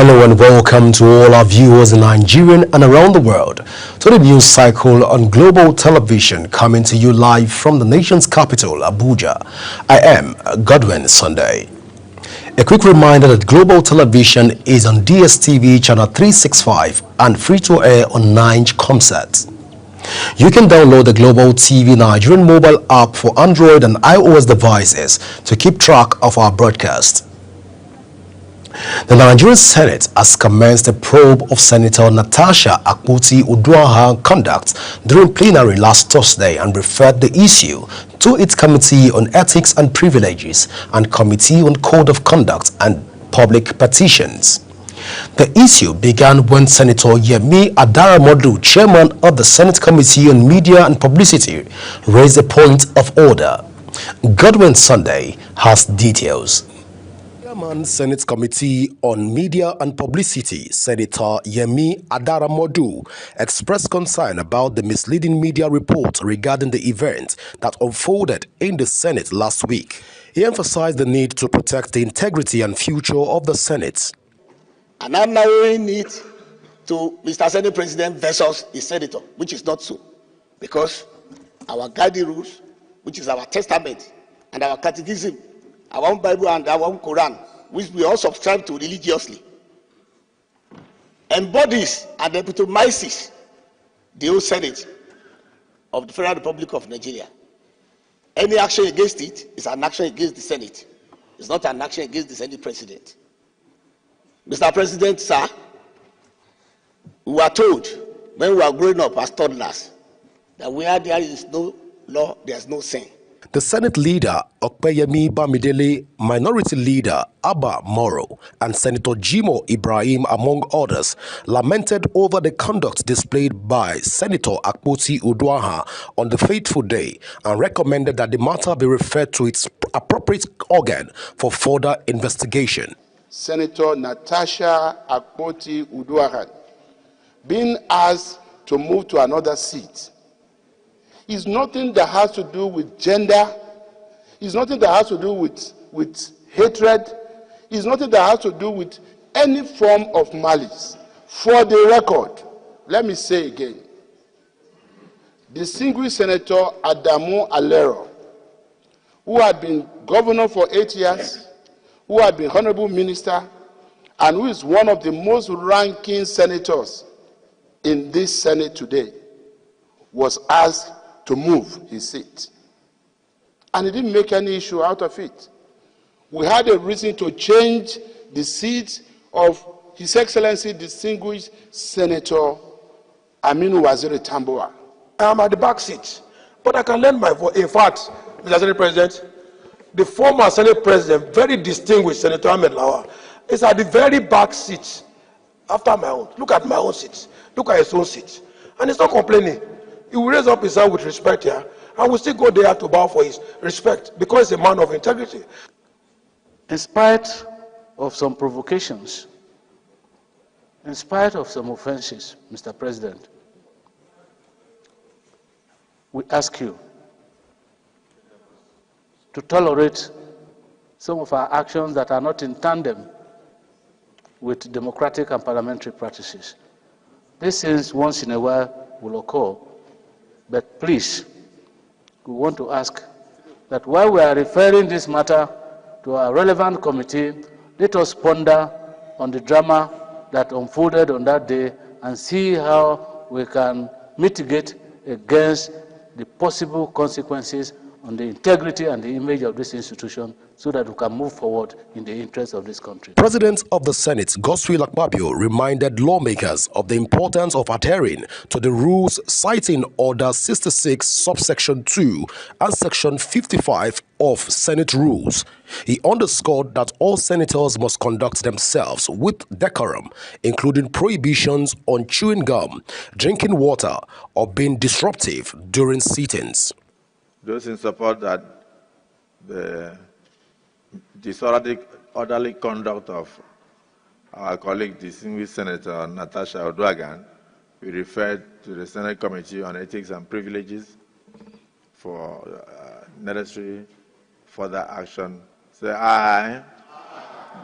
Hello and welcome to all our viewers in Nigeria and around the world to the news cycle on Global Television, coming to you live from the nation's capital, Abuja. I am Godwin Sunday. A quick reminder that Global Television is on DSTV channel 365 and free to air on 9 Comsat. You can download the Global TV Nigerian mobile app for Android and iOS devices to keep track of our broadcast. The Nigerian Senate has commenced a probe of Senator Natasha Akpoti-Uduaghan's conduct during plenary last Thursday and referred the issue to its Committee on Ethics and Privileges and Committee on Code of Conduct and Public Petitions. The issue began when Senator Yemi Adaramodu, chairman of the Senate Committee on Media and Publicity, raised a point of order. Godwin Sunday has details. Chairman Senate Committee on Media and Publicity, Senator Yemi Adaramodu, expressed concern about the misleading media report regarding the event that unfolded in the Senate last week. He emphasized the need to protect the integrity and future of the Senate. And I'm narrowing it to Mr. Senate President versus the Senator, which is not so. Because our guiding rules, which is our testament and our catechism, our own Bible and our own Quran, which we all subscribe to religiously, embodies and epitomizes the whole Senate of the Federal Republic of Nigeria. Any action against it is an action against the Senate. It's not an action against the Senate President. Mr. President, sir, we were told when we were growing up as toddlers that where there is no law, there is no sin. The Senate leader, Okpeyemi Bamidele, Minority Leader, Abba Moro, and Senator Jimo Ibrahim, among others, lamented over the conduct displayed by Senator Akpoti-Uduaghan on the fateful day and recommended that the matter be referred to its appropriate organ for further investigation. Senator Natasha Akpoti-Uduaghan being asked to move to another seat is nothing that has to do with gender, is nothing that has to do with hatred, is nothing that has to do with any form of malice. For the record, let me say again, distinguished Senator Adamu Alero, who had been governor for 8 years, who had been honorable minister, and who is one of the most ranking senators in this Senate today, was asked to move his seat. And he didn't make any issue out of it. We had a reason to change the seat of His Excellency Distinguished Senator Aminu Waziri Tambuwal. I am at the back seat, but I can lend my voice. In fact, Mr. Senate President, the former Senate President, very distinguished Senator Ahmed Lawal, is at the very back seat after my own. Look at my own seat. Look at his own seat. And he's not complaining. He will raise up his hand with respect here, and will still go there to bow for his respect, because he's a man of integrity. In spite of some provocations, in spite of some offenses, Mr. President, we ask you to tolerate some of our actions that are not in tandem with democratic and parliamentary practices. These things once in a while will occur, but please, we want to ask that while we are referring this matter to a relevant committee, let us ponder on the drama that unfolded on that day and see how we can mitigate against the possible consequences on the integrity and the image of this institution, so that we can move forward in the interest of this country. President of the Senate, Godswill Akpabio, reminded lawmakers of the importance of adhering to the rules, citing Order 66, subsection 2 and section 55 of Senate rules. He underscored that all senators must conduct themselves with decorum, including prohibitions on chewing gum, drinking water, or being disruptive during sittings. Those in support that the disorderly conduct of our colleague, distinguished Senator Natasha Uduaghan, we referred to the Senate Committee on Ethics and Privileges for necessary further action. Say aye.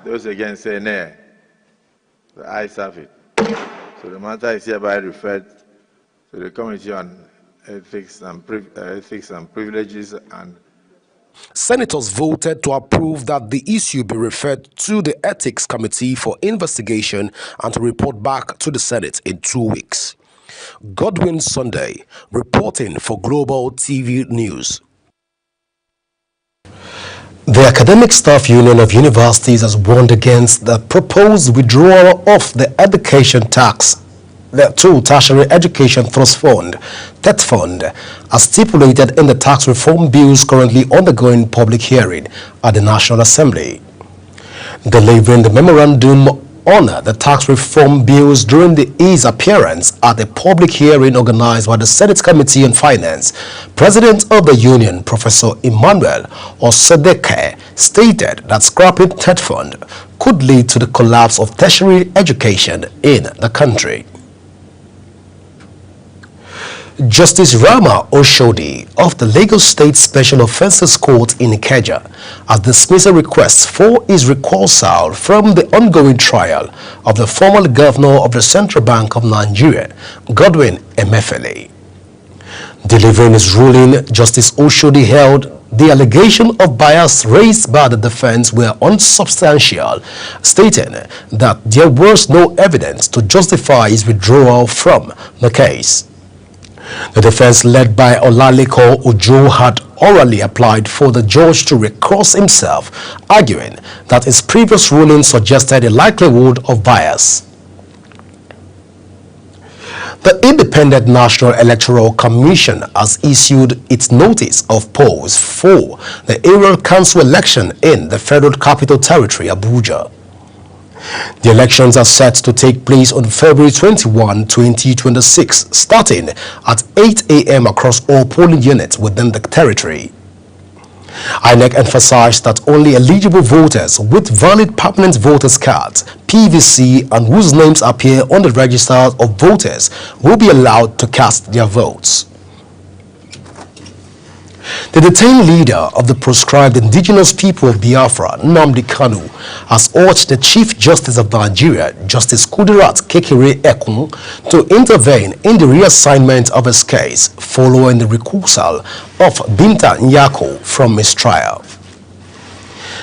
Those against say nay. The ayes have it. So the matter is hereby referred to the Committee on Ethics and Privileges and Senators voted to approve that the issue be referred to the Ethics Committee for investigation and to report back to the Senate in 2 weeks. Godwin Sunday, reporting for Global TV News. The Academic Staff Union of Universities has warned against the proposed withdrawal of the education tax to Tertiary Education Trust Fund, TET Fund, as stipulated in the tax reform bills currently undergoing public hearing at the National Assembly. Delivering the memorandum on the tax reform bills during his appearance at a public hearing organized by the Senate Committee on Finance, President of the Union, Professor Emmanuel Osedeke, stated that scrapping TET Fund could lead to the collapse of tertiary education in the country. Justice Rama Oshodi of the Lagos State Special Offences Court in Ikeja has dismissed a request for his recusal from the ongoing trial of the former governor of the Central Bank of Nigeria, Godwin Emefiele. Delivering his ruling, Justice Oshodi held the allegation of bias raised by the defense were unsubstantial, stating that there was no evidence to justify his withdrawal from the case. The defense, led by Olaleko Ojo, had orally applied for the judge to recuse himself, arguing that his previous ruling suggested a likelihood of bias. The Independent National Electoral Commission has issued its notice of pause for the Area Council election in the Federal Capital Territory, Abuja. The elections are set to take place on February 21, 2026, starting at 8 a.m. across all polling units within the territory. INEC emphasized that only eligible voters with valid permanent voters cards, PVC, and whose names appear on the register of voters will be allowed to cast their votes. The detained leader of the proscribed indigenous people of Biafra, Nnamdi Kanu, has urged the Chief Justice of Nigeria, Justice Kudirat Kekere-Ekun, to intervene in the reassignment of his case following the recusal of Binta Nyako from his trial.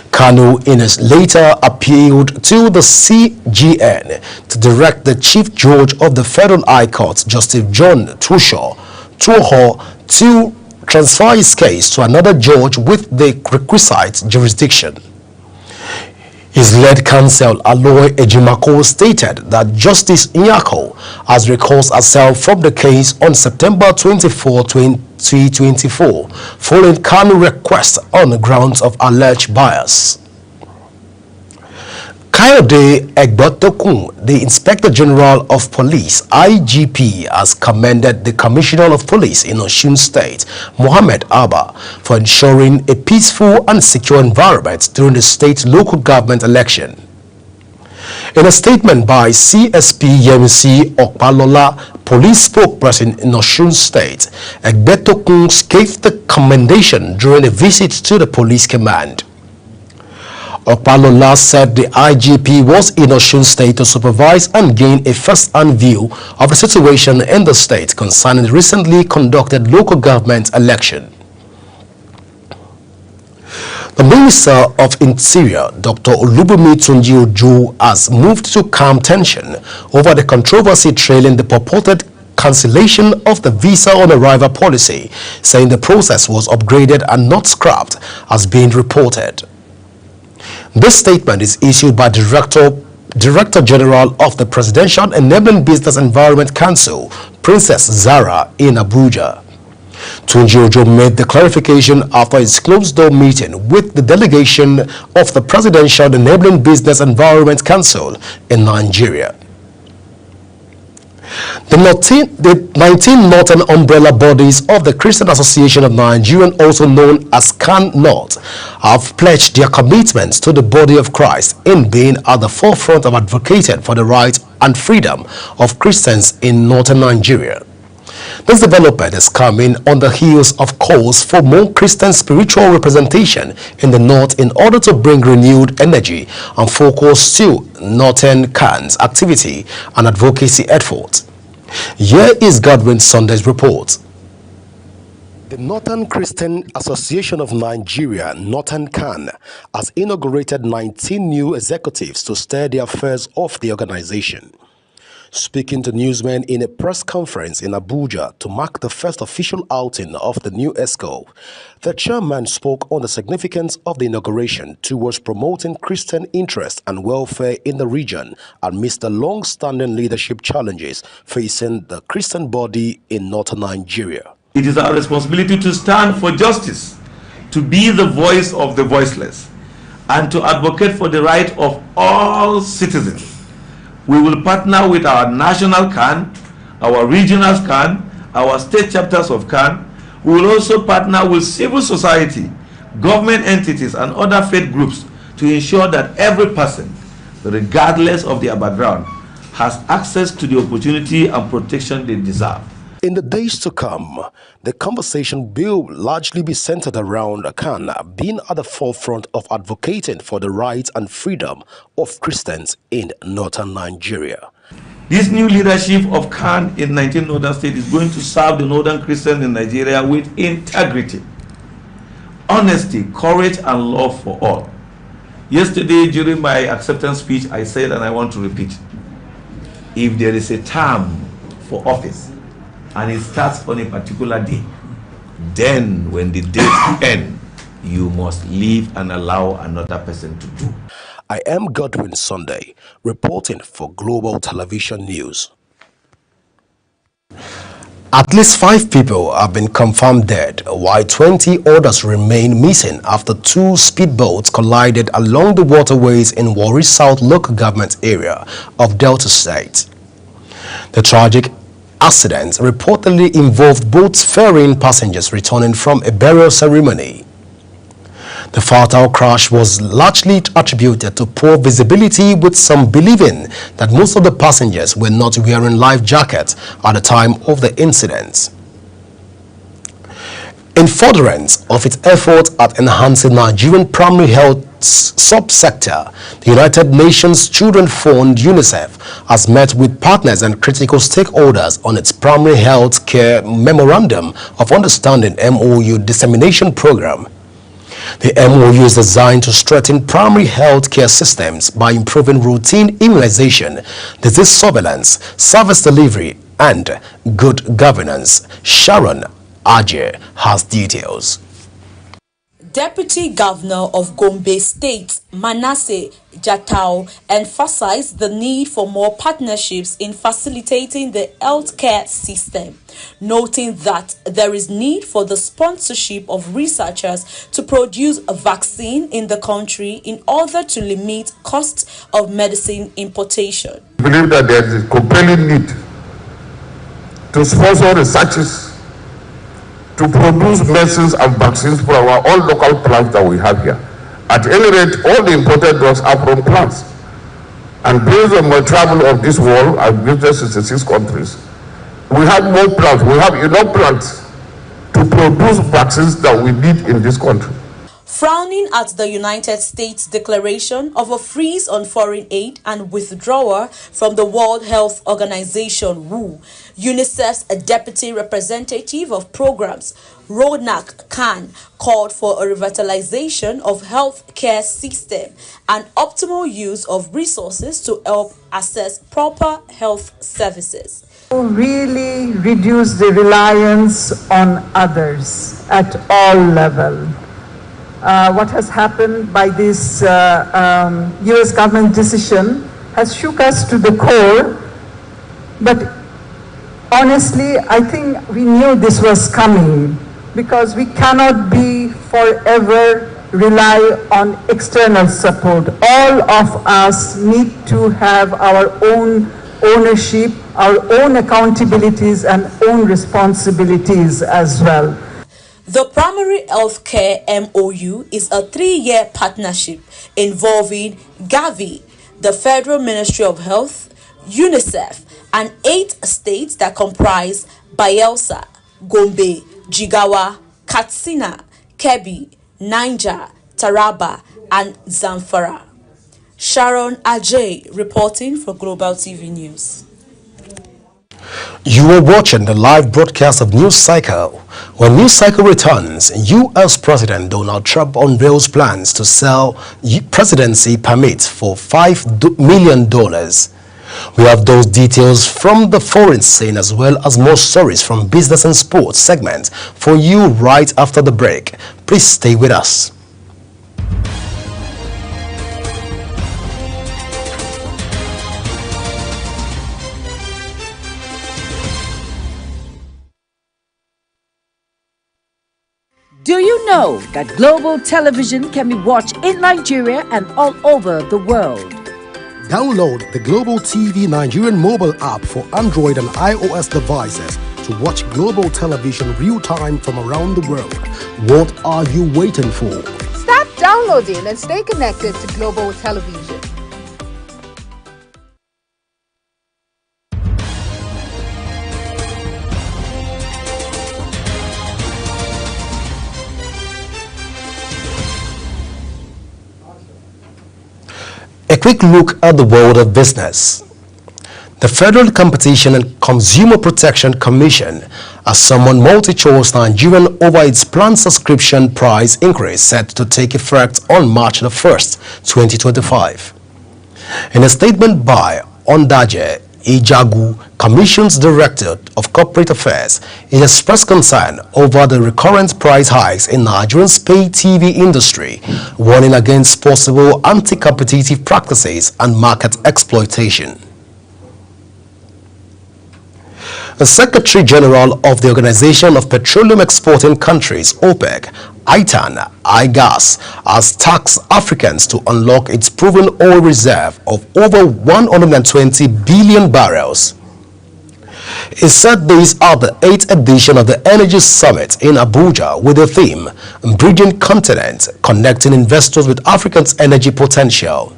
Kanu, in his later appealed to the CGN to direct the Chief Judge of the Federal High Court, Justice John Tuho, to transfer his case to another judge with the requisite jurisdiction. His lead counsel, Aloy Ejimako, stated that Justice Nyako has recused herself from the case on September 24, 2024, following Kanu's request on the grounds of alleged bias. Kayode Egbetokun, the Inspector General of Police, IGP, has commended the Commissioner of Police in Osun State, Mohammed Abba, for ensuring a peaceful and secure environment during the state local government election. In a statement by CSP Yemisi Okpalola, police spokesperson in Osun State, Egbetokun gave the commendation during a visit to the police command. Okpalola said the IGP was in Osun State to supervise and gain a first-hand view of the situation in the state concerning the recently conducted local government election. The Minister of Interior, Dr. Olubunmi Tunji Ojo, has moved to calm tension over the controversy trailing the purported cancellation of the visa on arrival policy, saying the process was upgraded and not scrapped, as being reported. This statement is issued by Director General of the Presidential Enabling Business Environment Council, Princess Zara, in Abuja. Tunji Ojo made the clarification after his closed-door meeting with the delegation of the Presidential Enabling Business Environment Council in Nigeria. The 19 northern umbrella bodies of the Christian Association of Nigeria, also known as CAN-North, have pledged their commitments to the body of Christ in being at the forefront of advocating for the rights and freedom of Christians in northern Nigeria. This development is coming on the heels of calls for more Christian spiritual representation in the North in order to bring renewed energy and focus to Northern Khan's activity and advocacy efforts. Here is Godwin Sunday's report. The Northern Christian Association of Nigeria, Northern Khan, has inaugurated 19 new executives to steer the affairs of the organization. Speaking to newsmen in a press conference in Abuja to mark the first official outing of the new ESCO, the chairman spoke on the significance of the inauguration towards promoting Christian interest and welfare in the region amidst the long-standing leadership challenges facing the Christian body in northern Nigeria. It is our responsibility to stand for justice, to be the voice of the voiceless, and to advocate for the right of all citizens. We will partner with our national Khan, our regional Khan, our state chapters of Khan. We will also partner with civil society, government entities, and other faith groups to ensure that every person, regardless of their background, has access to the opportunity and protection they deserve. In the days to come, the conversation will largely be centered around Khan being at the forefront of advocating for the rights and freedom of Christians in northern Nigeria. This new leadership of Khan in 19 northern states is going to serve the northern Christians in Nigeria with integrity, honesty, courage, and love for all. Yesterday, during my acceptance speech, I said, and I want to repeat, if there is a term for office, and it starts on a particular day, then when the date ends, you must leave and allow another person to do. I am Godwin Sunday, reporting for Global Television News. At least 5 people have been confirmed dead, while 20 others remain missing after 2 speedboats collided along the waterways in Warri South local government area of Delta State. The tragic accident reportedly involved boats ferrying passengers returning from a burial ceremony. The fatal crash was largely attributed to poor visibility, with some believing that most of the passengers were not wearing life jackets at the time of the incident. In furtherance of its effort at enhancing Nigerian primary health subsector, the United Nations Children's Fund UNICEF has met with partners and critical stakeholders on its Primary Health Care Memorandum of Understanding MOU dissemination program. The MOU is designed to strengthen primary health care systems by improving routine immunization, disease surveillance, service delivery, and good governance. Sharon Ajay has details. Deputy Governor of Gombe State, Manasseh Jatau, emphasized the need for more partnerships in facilitating the healthcare system, noting that there is need for the sponsorship of researchers to produce a vaccine in the country in order to limit costs of medicine importation. I believe that there is a compelling need to sponsor researchers to produce medicines and vaccines for our all local plants that we have here. At any rate, all the imported drugs are from plants. And based on my travel of this world, I've visited 66 countries. We have more plants, we have enough plants to produce vaccines that we need in this country. Frowning at the United States declaration of a freeze on foreign aid and withdrawal from the World Health Organization (WHO), UNICEF's deputy representative of programs, Ronak Khan, called for a revitalization of health care system and optimal use of resources to help access proper health services. Really reduce the reliance on others at all levels. What has happened by this US government decision has shook us to the core, but honestly, I think we knew this was coming, because we cannot be forever rely on external support. All of us need to have our own ownership, our own accountabilities and own responsibilities as well. The Primary Health Care MOU is a 3-year partnership involving Gavi, the Federal Ministry of Health, UNICEF, and 8 states that comprise Bayelsa, Gombe, Jigawa, Katsina, Kebbi, Niger, Taraba, and Zamfara. Sharon Ajay reporting for Global TV News. You are watching the live broadcast of News Cycle. When News Cycle returns, U.S. President Donald Trump unveils plans to sell presidency permits for $5 million. We have those details from the foreign scene as well as more stories from business and sports segment for you right after the break. Please stay with us. Do you know that Global Television can be watched in Nigeria and all over the world? Download the Global TV Nigerian mobile app for Android and iOS devices to watch Global Television real-time from around the world. What are you waiting for? Start downloading and stay connected to Global Television. A quick look at the world of business. The Federal Competition and Consumer Protection Commission has summoned MultiChoice Nigerian over its planned subscription price increase set to take effect on March the 1st, 2025. In a statement by Ondaje Ijagu, Commission's Director of Corporate Affairs, he expressed concern over the recurrent price hikes in Nigeria's pay TV industry, warning against possible anti-competitive practices and market exploitation. The Secretary General of the Organization of Petroleum Exporting Countries, OPEC, Itan IGAS, has tasked Africans to unlock its proven oil reserve of over 120 billion barrels. He said this at the 8th edition of the Energy Summit in Abuja with the theme, Bridging Continent, Connecting Investors with Africa's Energy Potential.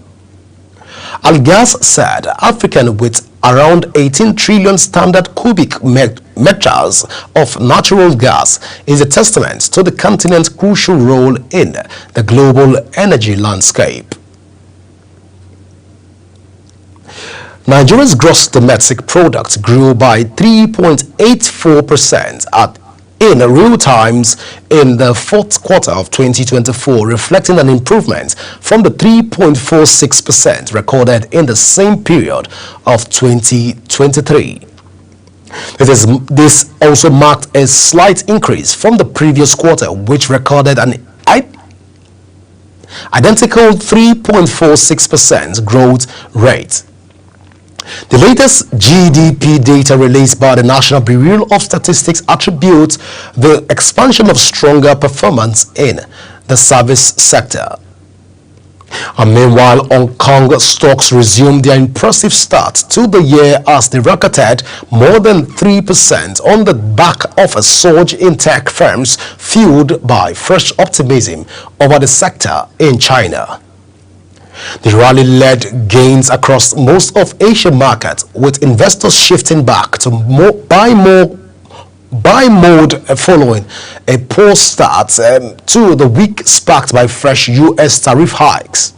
Al-Gas said African with around 18 trillion standard cubic meters of natural gas is a testament to the continent's crucial role in the global energy landscape. Nigeria's gross domestic product grew by 3.84% in real times in the fourth quarter of 2024, reflecting an improvement from the 3.46% recorded in the same period of 2023. This also marked a slight increase from the previous quarter, which recorded an identical 3.46% growth rate. The latest GDP data released by the National Bureau of Statistics attributes the expansion of stronger performance in the service sector. And meanwhile, Hong Kong stocks resumed their impressive start to the year as they rocketed more than 3% on the back of a surge in tech firms fueled by fresh optimism over the sector in China. The rally led gains across most of Asian markets, with investors shifting back to buy mode following a poor start to the week sparked by fresh U.S. tariff hikes.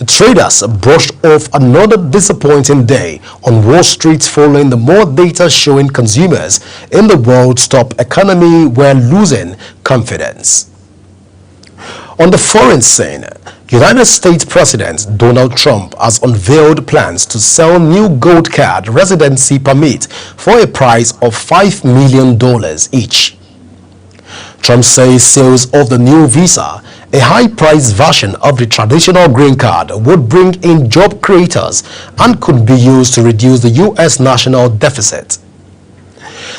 Traders brushed off another disappointing day on Wall Street following the more data showing consumers in the world's top economy were losing confidence. On the foreign scene, United States President Donald Trump has unveiled plans to sell new gold card residency permits for a price of $5 million each. Trump says sales of the new visa, a high-priced version of the traditional green card, would bring in job creators and could be used to reduce the U.S. national deficit.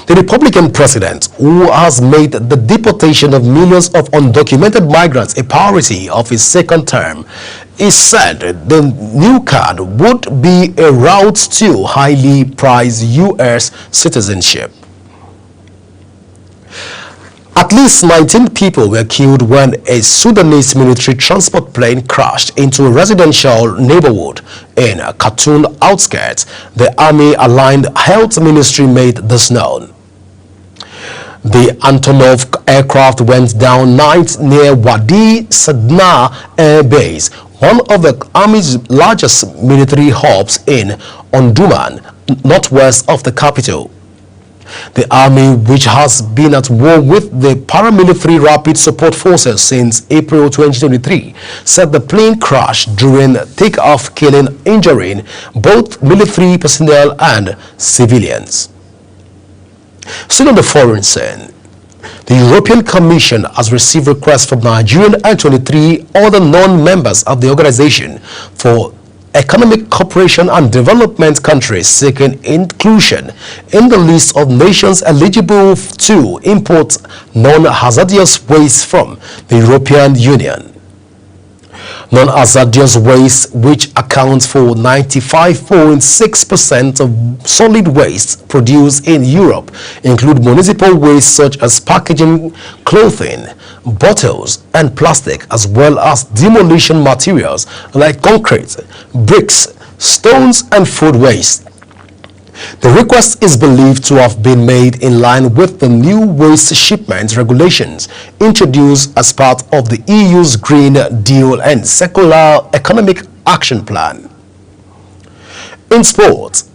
The Republican president, who has made the deportation of millions of undocumented migrants a priority of his second term, is said the new card would be a route to highly prized U.S. citizenship. At least 19 people were killed when a Sudanese military transport plane crashed into a residential neighborhood in Khartoum outskirts, the Army-aligned Health Ministry made this known. The Antonov aircraft went down night near Wadi Sadna Air Base, one of the Army's largest military hubs in Omdurman, northwest of the capital. The Army, which has been at war with the paramilitary Rapid Support Forces since April 2023, said the plane crashed during takeoff, injuring both military personnel and civilians. Still on the foreign scene, the European Commission has received requests from Nigeria and 23 other non-members of the organization for economic cooperation and development countries seeking inclusion in the list of nations eligible to import non-hazardous waste from the European Union. Non-hazardous waste, which accounts for 95.6% of solid waste produced in Europe, include municipal waste such as packaging, clothing, bottles, and plastic, as well as demolition materials like concrete, bricks, stones, and food waste. The request is believed to have been made in line with the new waste shipment regulations introduced as part of the EU's Green Deal and Circular Economic Action Plan. In sports,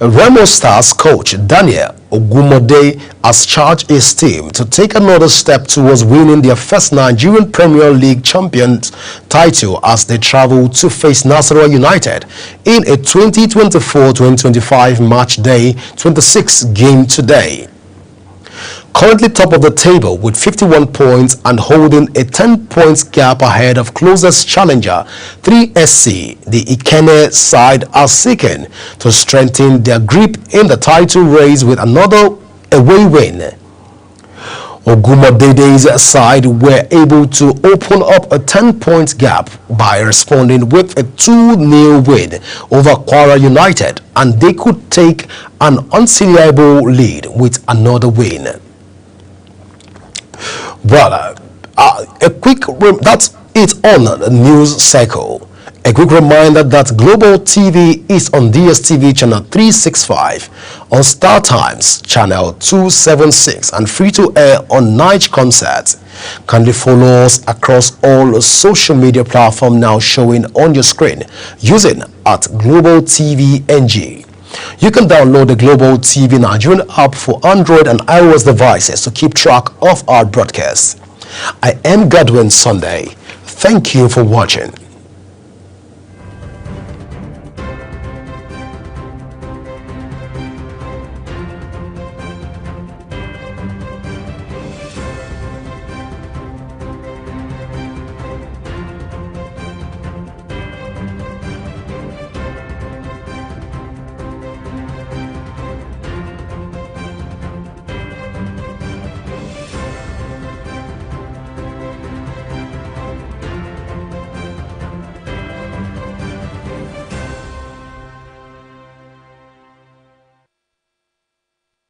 Remo Stars coach Daniel Ogumode has charged his team to take another step towards winning their first Nigerian Premier League Champions title as they travel to face Nasarawa United in a 2024-2025 match day 26 game today. Currently top of the table with 51 points and holding a 10 points gap ahead of closest challenger 3SC, the Ikene side are seeking to strengthen their grip in the title race with another away win. Ogumodede's side were able to open up a 10 points gap by responding with a 2-0 win over Kwara United, and they could take an unsayable lead with another win. Well, that's it on the news cycle. A quick reminder that Global TV is on DSTV channel 365, on Star Times channel 276, and free to air on Night Concert. Kindly follow us across all social media platforms now showing on your screen using @Global TV NG. You can download the Global TV Nigerian app for Android and iOS devices to keep track of our broadcasts. I am Godwin Sunday. Thank you for watching.